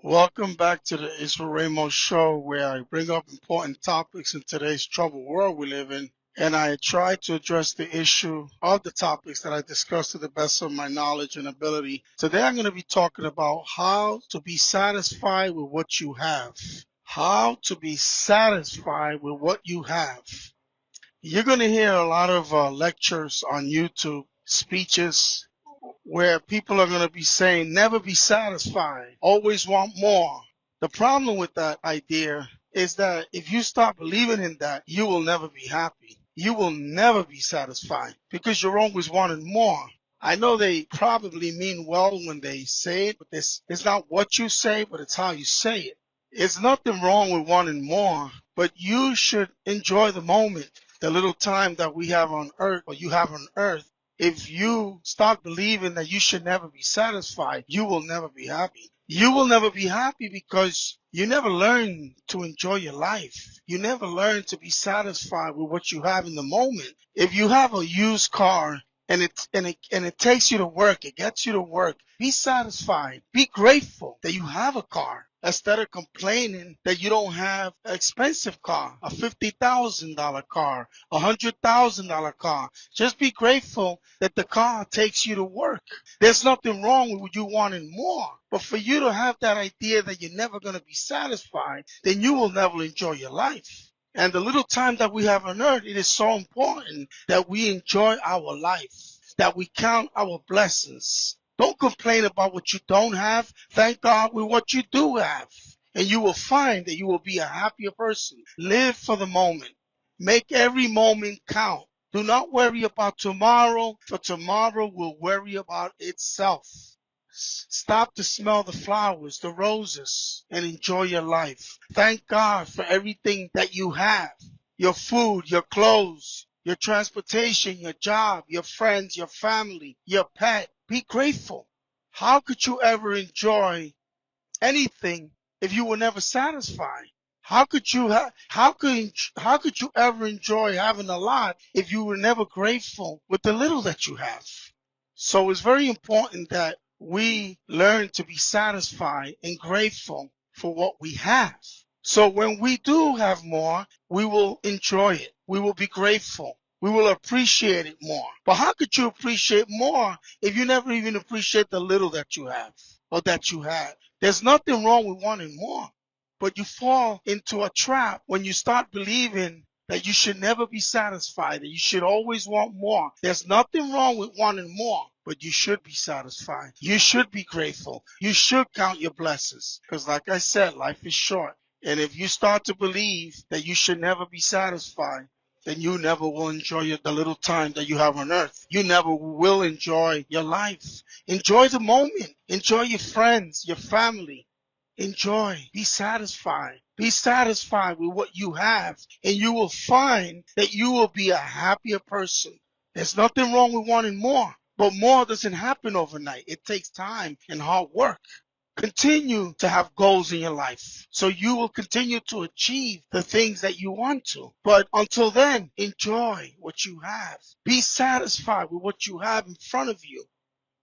Welcome back to the Israel Ramos Show, where I bring up important topics in today's troubled world we live in, and I try to address the issue of the topics that I discuss to the best of my knowledge and ability. Today I'm going to be talking about how to be satisfied with what you have. How to be satisfied with what you have. You're going to hear a lot of lectures on YouTube, speeches, where people are going to be saying, never be satisfied, always want more. The problem with that idea is that if you start believing in that, you will never be happy. You will never be satisfied because you're always wanting more. I know they probably mean well when they say it, but it's not what you say, but it's how you say it. It's nothing wrong with wanting more, but you should enjoy the moment, the little time that we have on earth, or you have on earth. If you start believing that you should never be satisfied, you will never be happy. You will never be happy because you never learn to enjoy your life. You never learn to be satisfied with what you have in the moment. If you have a used car and it takes you to work, it gets you to work, be satisfied. Be grateful that you have a car, instead of complaining that you don't have an expensive car, a $50,000 car, a $100,000 car. Just be grateful that the car takes you to work. There's nothing wrong with you wanting more. But for you to have that idea that you're never going to be satisfied, then you will never enjoy your life. And the little time that we have on earth, it is so important that we enjoy our life, that we count our blessings. Don't complain about what you don't have. Thank God with what you do have. And you will find that you will be a happier person. Live for the moment. Make every moment count. Do not worry about tomorrow, for tomorrow will worry about itself. Stop to smell the flowers, the roses, and enjoy your life. Thank God for everything that you have. Your food, your clothes, your transportation, your job, your friends, your family, your pet. Be grateful. How could you ever enjoy anything if you were never satisfied? How could you ever enjoy having a lot if you were never grateful with the little that you have? So it's very important that we learn to be satisfied and grateful for what we have. So when we do have more, we will enjoy it. We will be grateful. We will appreciate it more. But how could you appreciate more if you never even appreciate the little that you have or that you had? There's nothing wrong with wanting more, but you fall into a trap when you start believing that you should never be satisfied, that you should always want more. There's nothing wrong with wanting more, but you should be satisfied. You should be grateful. You should count your blessings. Because like I said, life is short. And if you start to believe that you should never be satisfied, then you never will enjoy the little time that you have on earth. You never will enjoy your life. Enjoy the moment. Enjoy your friends, your family. Enjoy. Be satisfied. Be satisfied with what you have, and you will find that you will be a happier person. There's nothing wrong with wanting more, but more doesn't happen overnight. It takes time and hard work. Continue to have goals in your life so you will continue to achieve the things that you want to. But until then, enjoy what you have. Be satisfied with what you have in front of you.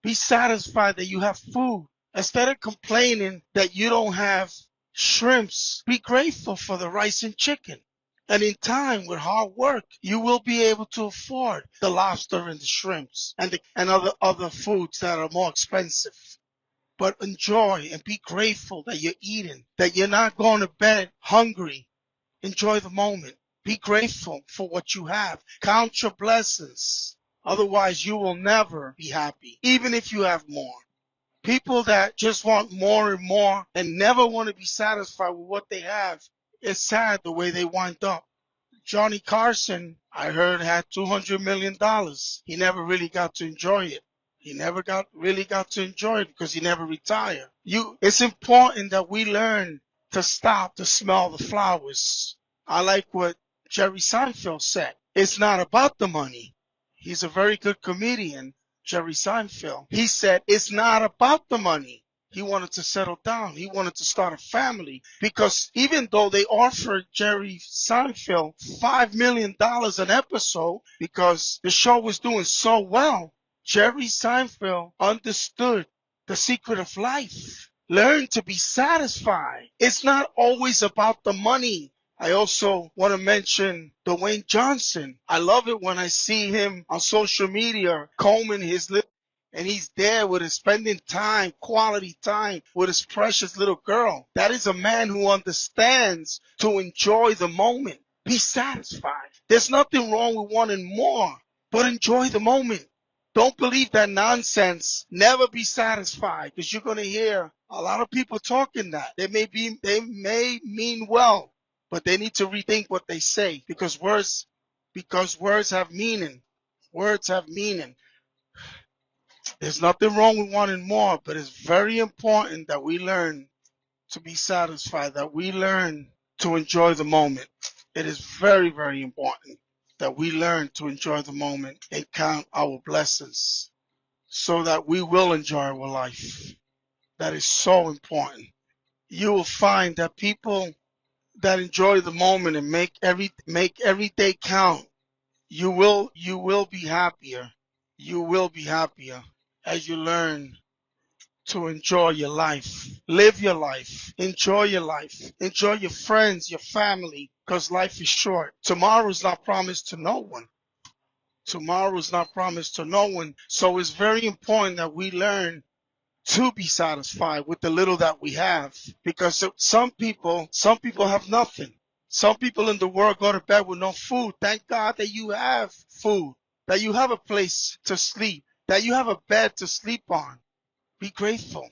Be satisfied that you have food. Instead of complaining that you don't have shrimps, be grateful for the rice and chicken. And in time, with hard work, you will be able to afford the lobster and the shrimps and other foods that are more expensive. But enjoy and be grateful that you're eating, that you're not going to bed hungry. Enjoy the moment. Be grateful for what you have. Count your blessings. Otherwise, you will never be happy, even if you have more. People that just want more and more and never want to be satisfied with what they have, it's sad the way they wind up. Johnny Carson, I heard, had $200 million. He never really got to enjoy it. He never really got to enjoy it because he never retired. It's important that we learn to stop to smell the flowers. I like what Jerry Seinfeld said. It's not about the money. He's a very good comedian, Jerry Seinfeld. He said it's not about the money. He wanted to settle down. He wanted to start a family because even though they offered Jerry Seinfeld $5 million an episode because the show was doing so well, Jerry Seinfeld understood the secret of life. Learn to be satisfied. It's not always about the money. I also want to mention Dwayne Johnson. I love it when I see him on social media combing his lip, and he's there with his spending time, quality time with his precious little girl. That is a man who understands to enjoy the moment. Be satisfied. There's nothing wrong with wanting more, but enjoy the moment. Don't believe that nonsense. Never be satisfied, because you're going to hear a lot of people talking that. They may mean well, but they need to rethink what they say, because words have meaning. Words have meaning. There's nothing wrong with wanting more, but it's very important that we learn to be satisfied, that we learn to enjoy the moment. It is very, very important that we learn to enjoy the moment and count our blessings so that we will enjoy our life. That is so important. You will find that people that enjoy the moment and make every day count, you will be happier. You will be happier as you learn to enjoy your life. Live your life. Enjoy your life. Enjoy your friends, your family, because life is short. Tomorrow is not promised to no one. Tomorrow is not promised to no one. So it's very important that we learn to be satisfied with the little that we have, because some people have nothing. Some people in the world go to bed with no food. Thank God that you have food, that you have a place to sleep, that you have a bed to sleep on. Be grateful,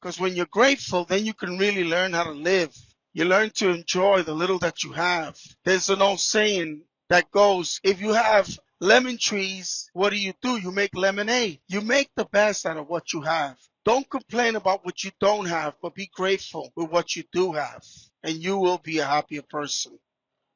because when you're grateful, then you can really learn how to live. You learn to enjoy the little that you have. There's an old saying that goes, if you have lemon trees, what do? You make lemonade. You make the best out of what you have. Don't complain about what you don't have, but be grateful with what you do have, and you will be a happier person.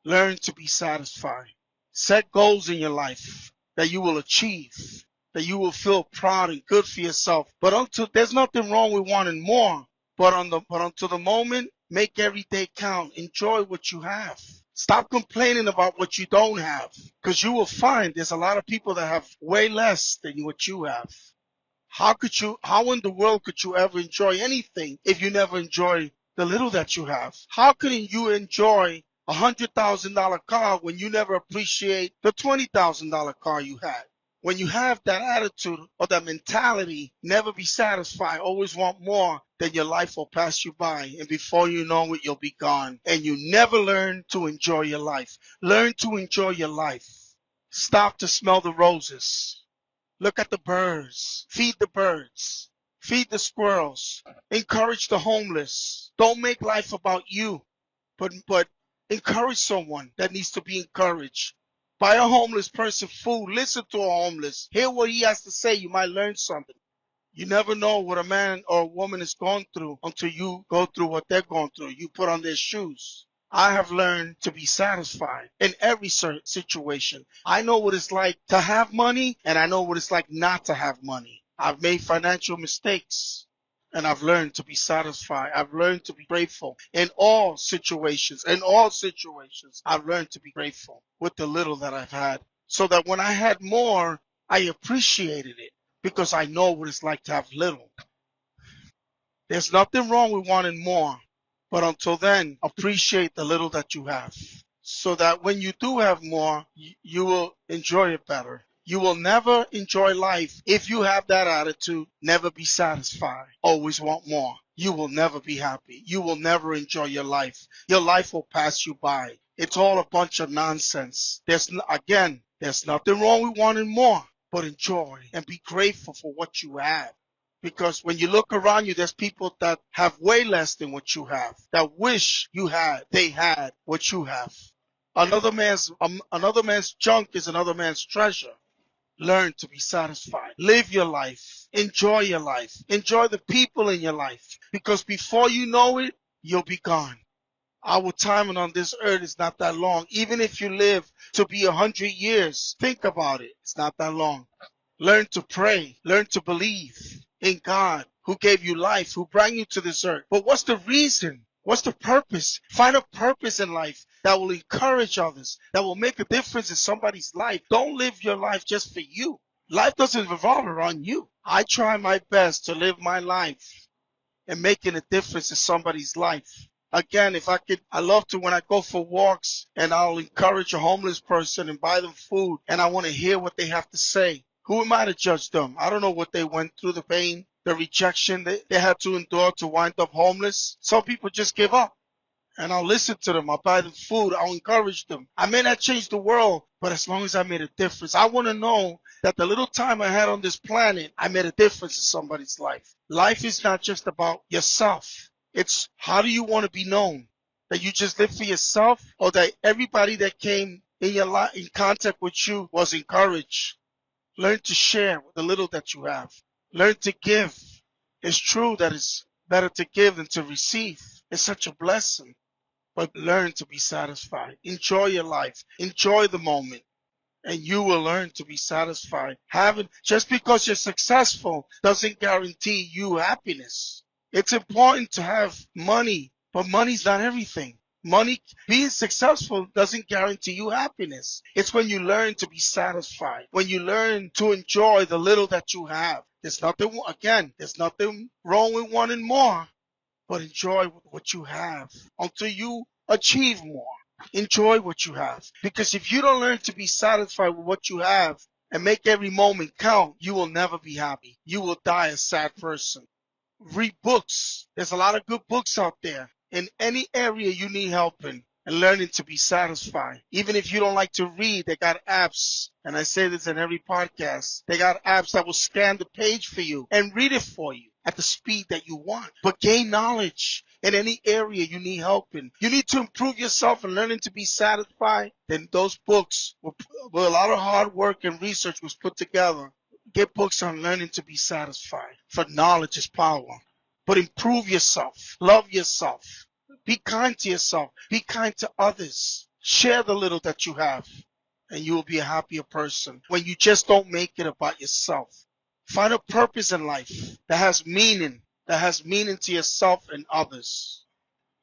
Learn to be satisfied. Set goals in your life that you will achieve, that you will feel proud and good for yourself. But there's nothing wrong with wanting more. But until the moment, make every day count. Enjoy what you have. Stop complaining about what you don't have, because you will find there's a lot of people that have way less than what you have. How in the world could you ever enjoy anything if you never enjoy the little that you have? How can you enjoy $100,000 car when you never appreciate the $20,000 car you had? When you have that attitude or that mentality, never be satisfied, always want more, then your life will pass you by. And before you know it, you'll be gone. And you never learn to enjoy your life. Learn to enjoy your life. Stop to smell the roses. Look at the birds. Feed the birds. Feed the squirrels. Encourage the homeless. Don't make life about you, but encourage someone that needs to be encouraged. Buy a homeless person food. Listen to a homeless. Hear what he has to say. You might learn something. You never know what a man or a woman is going through until you go through what they're going through. You put on their shoes. I have learned to be satisfied in every situation. I know what it's like to have money, and I know what it's like not to have money. I've made financial mistakes, and I've learned to be satisfied. I've learned to be grateful in all situations. In all situations, I've learned to be grateful with the little that I've had, so that when I had more, I appreciated it, because I know what it's like to have little. There's nothing wrong with wanting more, but until then, appreciate the little that you have, so that when you do have more, you will enjoy it better. You will never enjoy life if you have that attitude. Never be satisfied. Always want more. You will never be happy. You will never enjoy your life. Your life will pass you by. It's all a bunch of nonsense. There's nothing wrong with wanting more, but enjoy and be grateful for what you have. Because when you look around you, there's people that have way less than what you have, that wish they had what you have. Another man's junk is another man's treasure. Learn to be satisfied. Live your life. Enjoy your life. Enjoy the people in your life. Because before you know it, you'll be gone. Our time on this earth is not that long. Even if you live to be 100 years, think about it. It's not that long. Learn to pray. Learn to believe in God, who gave you life, who brought you to this earth. But what's the reason? What's the purpose? Find a purpose in life that will encourage others, that will make a difference in somebody's life. Don't live your life just for you. Life doesn't revolve around you. I try my best to live my life and making a difference in somebody's life. Again, I love to when I go for walks and I'll encourage a homeless person and buy them food and I want to hear what they have to say. Who am I to judge them? I don't know what they went through, the pain, the rejection they had to endure to wind up homeless. Some people just give up. And I'll listen to them. I'll buy them food. I'll encourage them. I may not change the world, but as long as I made a difference, I want to know that the little time I had on this planet, I made a difference in somebody's life. Life is not just about yourself. It's how do you want to be known? That you just live for yourself, or that everybody that came in your life in contact with you was encouraged? Learn to share the little that you have. Learn to give. It's true that it's better to give than to receive. It's such a blessing. But learn to be satisfied. Enjoy your life. Enjoy the moment. And you will learn to be satisfied. Just because you're successful doesn't guarantee you happiness. It's important to have money, but money's not everything. Being successful doesn't guarantee you happiness. It's when you learn to be satisfied, when you learn to enjoy the little that you have. There's nothing wrong with wanting more. But enjoy what you have until you achieve more. Enjoy what you have. Because if you don't learn to be satisfied with what you have and make every moment count, you will never be happy. You will die a sad person. Read books. There's a lot of good books out there. In any area you need help in, and learning to be satisfied. Even if you don't like to read, they got apps. And I say this in every podcast. They got apps that will scan the page for you and read it for you at the speed that you want. But gain knowledge in any area you need help in. You need to improve yourself and learning to be satisfied. Then those books, with a lot of hard work and research was put together. Get books on learning to be satisfied. For knowledge is power. But improve yourself. Love yourself. Be kind to yourself. Be kind to others. Share the little that you have. And you will be a happier person when you just don't make it about yourself. Find a purpose in life that has meaning to yourself and others.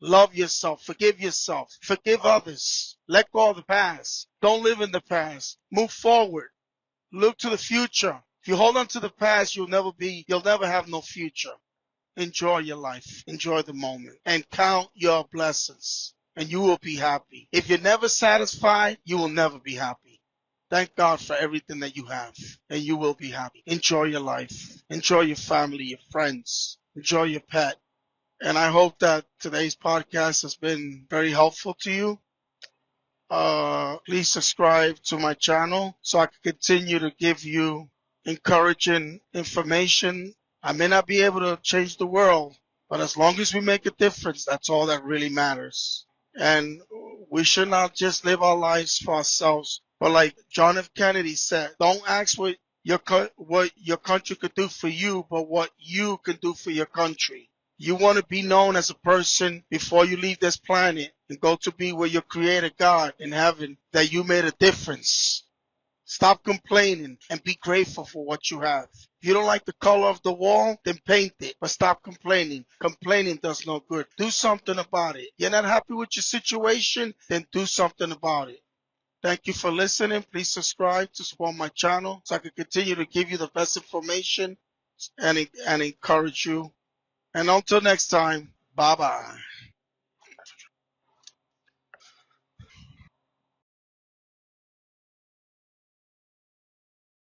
Love yourself. Forgive others. Let go of the past. Don't live in the past. Move forward. Look to the future. If you hold on to the past, you'll never have no future. Enjoy your life. Enjoy the moment. And count your blessings. And you will be happy. If you're never satisfied, you will never be happy. Thank God for everything that you have, and you will be happy. Enjoy your life. Enjoy your family, your friends. Enjoy your pet. And I hope that today's podcast has been very helpful to you. Please subscribe to my channel so I can continue to give you encouraging information. I may not be able to change the world, but as long as we make a difference, that's all that really matters. And we should not just live our lives for ourselves. But like John F. Kennedy said, don't ask what your country could do for you, but what you can do for your country. You want to be known as a person before you leave this planet and go to be with your Creator God in heaven, that you made a difference. Stop complaining and be grateful for what you have. If you don't like the color of the wall, then paint it. But stop complaining. Complaining does no good. Do something about it. You're not happy with your situation? Then do something about it. Thank you for listening. Please subscribe to support my channel so I can continue to give you the best information and encourage you. And until next time, bye-bye.